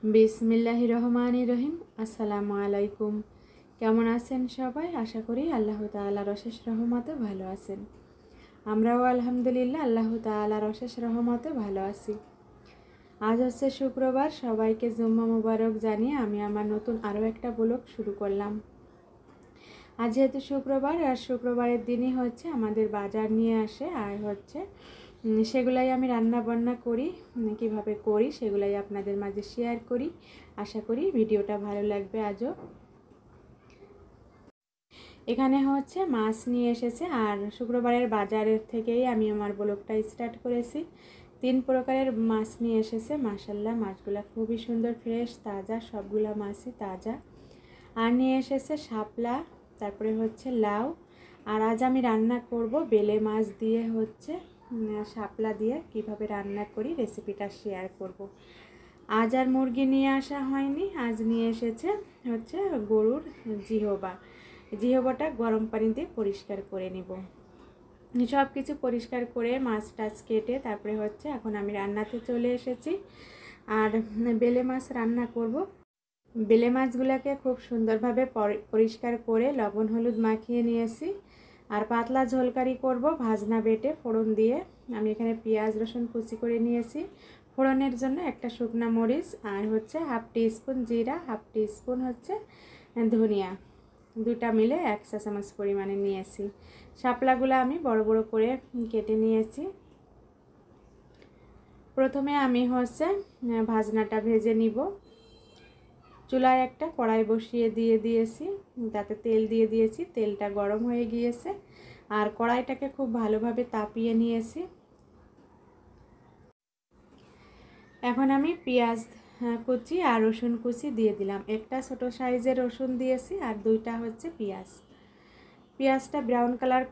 বিসমিল্লাহির রহমানির রহিম। আসসালামু আলাইকুম। কেমন আছেন সবাই? আশা করি আল্লাহ তাআলার অশেষ রহমতে ভালো আছেন। আমরাও আলহামদুলিল্লাহ আল্লাহ তাআলার অশেষ রহমতে ভালো আছি। আজ হচ্ছে শুক্রবার, সবাইকে জুম্মা মুবারক জানিয়ে আমি আমার নতুন আরও একটা ব্লগ শুরু করলাম। আজ যেহেতু শুক্রবার, আর শুক্রবারের দিনই হচ্ছে আমাদের বাজার নিয়ে আসে, আর হচ্ছে সেগুলাই আমি রান্না বান্না করি, কিভাবে করি সেগুলাই আপনাদের মাঝে শেয়ার করি। আশা করি ভিডিওটা ভালো লাগবে। আজও এখানে হচ্ছে মাছ নিয়ে এসেছে, আর শুক্রবারের বাজারের থেকেই আমি আমার ব্লগটা স্টার্ট করেছি। 3 প্রকারের মাছ নিয়ে এসেছে। মাশাল্লাহ, মাছগুলা খুবই সুন্দর, ফ্রেশ, তাজা, সবগুলা মাছই তাজা। আর নিয়ে এসেছে শাপলা, তারপরে হচ্ছে লাউ। আর আজ আমি রান্না করব বেলে মাছ দিয়ে, হচ্ছে শাপলা দিয়ে কিভাবে রান্না করি রেসিপিটা শেয়ার করব। আজ আর মুরগি নিয়ে আসা হয়নি, আজ নিয়ে এসেছে হচ্ছে গরুর জিহবাটা গরম পানিতে পরিষ্কার করে নিব। সব কিছু পরিষ্কার করে মাছ টাছ কেটে তারপরে হচ্ছে এখন আমি রান্নাতে চলে এসেছি। আর বেলে মাছ রান্না করব। বেলে মাছগুলোকে খুব সুন্দরভাবে পরিষ্কার করে লবণ হলুদ মাখিয়ে নিয়েছি। আর পাতলা ঝোলকারি করব ভাজনা বেটে ফোড়ন দিয়ে। আমি এখানে পেঁয়াজ রসুন কুচি করে নিয়েছি। ফোড়নের জন্য একটা শুকনো মরিচ, আর হচ্ছে 1/2 টিস্পুন জিরা, 1/2 টিস্পুন হচ্ছে ধনিয়া, দুটা মিলে 1 চা চামচ পরিমাণে নিয়েছি। শাপলাগুলো আমি বড় বড় করে কেটে নিয়েছি। প্রথমে আমি হচ্ছে ভাজনাটা ভেজে নিব। চুলায় একটা কড়াই বসিয়ে দিয়েছি, তাতে তেল দিয়ে দিয়েছি। তেলটা গরম হয়ে গিয়েছে, আর কড়াইটাকে খুব ভালোভাবে তাপিয়ে নিয়েছি। এখন আমি পেঁয়াজ কুচি আর রসুন কুচি দিয়ে দিলাম। একটা ছোট সাইজের রসুন দিয়েছি, আর 2টা হচ্ছে পেঁয়াজটা ব্রাউন কালার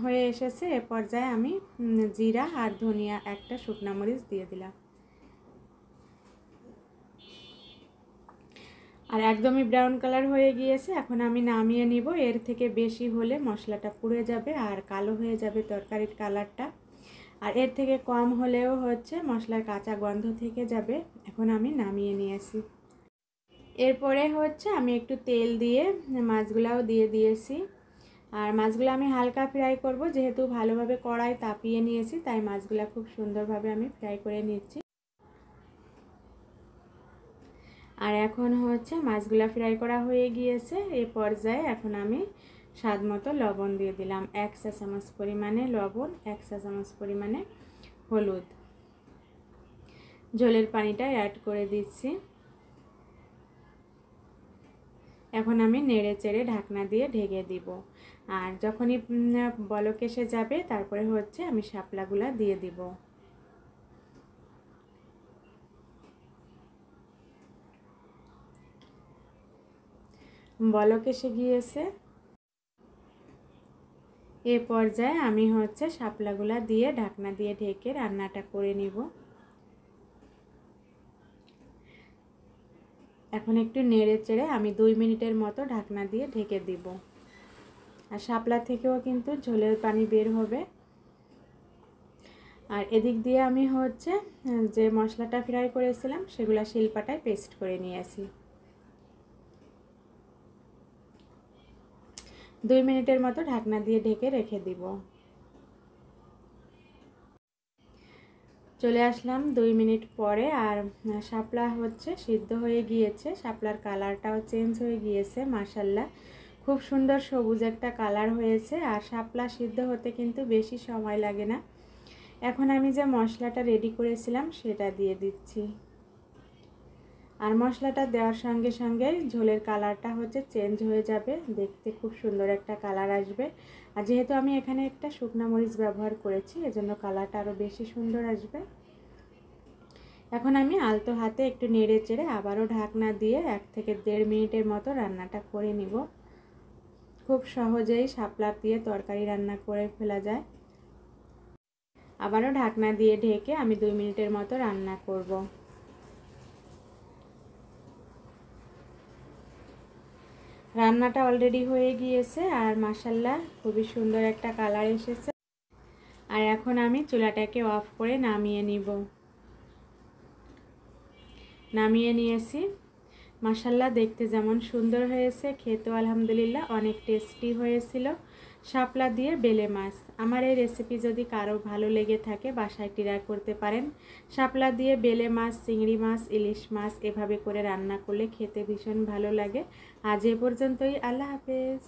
হয়ে এসেছে। এ পর্যায়ে আমি জিরা আর ধনিয়া, একটা শুকনো মরিচ দিয়ে দিলাম। আর একদমই ব্রাউন কালার হয়ে গিয়েছে। এখন আমি নামিয়ে নিব। এর থেকে বেশি হলে মশলাটা পুড়ে যাবে আর কালো হয়ে যাবে তরকারির কালারটা, আর এর থেকে কম হলেও হচ্ছে মশলার কাঁচা গন্ধ থেকে যাবে। এখন আমি নামিয়ে নিয়েছি। এরপরে হচ্ছে আমি একটু তেল দিয়ে মাছগুলাও দিয়ে দিয়েছি। আর মাছগুলো আমি হালকা ফ্রাই করব, যেহেতু ভালোভাবে কড়াই তাপিয়ে নিয়েছি, তাই মাছগুলো খুব সুন্দরভাবে আমি ফ্রাই করে নিচ্ছি। আর এখন হচ্ছে মাছগুলা ফ্রাই করা হয়ে গিয়েছে। এই পর্যায়ে এখন আমি স্বাদ মতো লবণ দিয়ে দিলাম। 1 চা চামচ পরিমাণে লবণ, 1 চা চামচ পরিমাণে হলুদ। ঝোলের পানিটা অ্যাড করে দিচ্ছি। এখন আমি নেড়ে চেড়ে ঢাকনা দিয়ে ঢেকে দিব। আর যখনই বলক এসে যাবে তারপরে হচ্ছে আমি শাপলাগুলা দিয়ে দিব। বলক এসে গিয়েছে। এ পর্যায়ে আমি হচ্ছে শাপলাগুলা দিয়ে ঢাকনা দিয়ে ঢেকে রান্নাটা করে নিব। এখন একটু নেড়ে চেড়ে আমি 2 মিনিটের মতো ঢাকনা দিয়ে ঢেকে দিব। আর শাপলা থেকেও কিন্তু ঝোলের পানি বের হবে। আর এদিক দিয়ে আমি হচ্ছে যে মশলাটা ফ্রাই করেছিলাম সেগুলো শিলপাটায় পেস্ট করে নিয়েছি। 2 মিনিটের মতো ঢাকনা দিয়ে ঢেকে রেখে দিব। চলে আসলাম 2 মিনিট পরে, আর শাপলা হচ্ছে সিদ্ধ হয়ে গিয়েছে। শাপলার কালারটাও চেঞ্জ হয়ে গিয়েছে। মাশাআল্লাহ, খুব সুন্দর সবুজ একটা কালার হয়েছে। আর শাপলা সিদ্ধ হতে কিন্তু বেশি সময় লাগে না। এখন আমি যে মশলাটা রেডি করেছিলাম সেটা দিয়ে দিচ্ছি। আর মশলাটা দেওয়ার সঙ্গে সঙ্গে ঝোলের কালারটা হচ্ছে চেঞ্জ হয়ে যাবে, দেখতে খুব সুন্দর একটা কালার আসবে। আর যেহেতু আমি এখানে একটা শুকনো মরিচ ব্যবহার করেছি, এজন্য কালারটা আরও বেশি সুন্দর আসবে। এখন আমি আলতো হাতে একটু নেড়ে চেড়ে আবারও ঢাকনা দিয়ে 1 থেকে 1.5 মিনিটের মতো রান্নাটা করে নিব। খুব সহজেই শাপলা দিয়ে তরকারি রান্না করে ফেলা যায়। আবারও ঢাকনা দিয়ে ঢেকে আমি 2 মিনিটের মতো রান্না করব। রান্নাটা অলরেডি হয়ে গিয়েছে, আর মাশাআল্লাহ খুবই সুন্দর একটা কালার এসেছে। আর এখন আমি চুলাটাকে অফ করে নামিয়ে নিব। নামিয়ে নিয়েছি। মাশাল্লাহ দেখতে যেমন সুন্দর হয়েছে, খেতেও আলহামদুলিল্লাহ অনেক টেস্টি হয়েছিল। শাপলা দিয়ে বেলে মাছ, আমার এই রেসিপি যদি কারো ভালো লেগে থাকে বাসায় ট্রাই করতে পারেন। শাপলা দিয়ে বেলে মাছ, চিংড়ি মাছ, ইলিশ মাছ এভাবে করে রান্না করলে খেতে ভীষণ ভালো লাগে। আজ এ পর্যন্তই, আল্লাহ হাফেজ।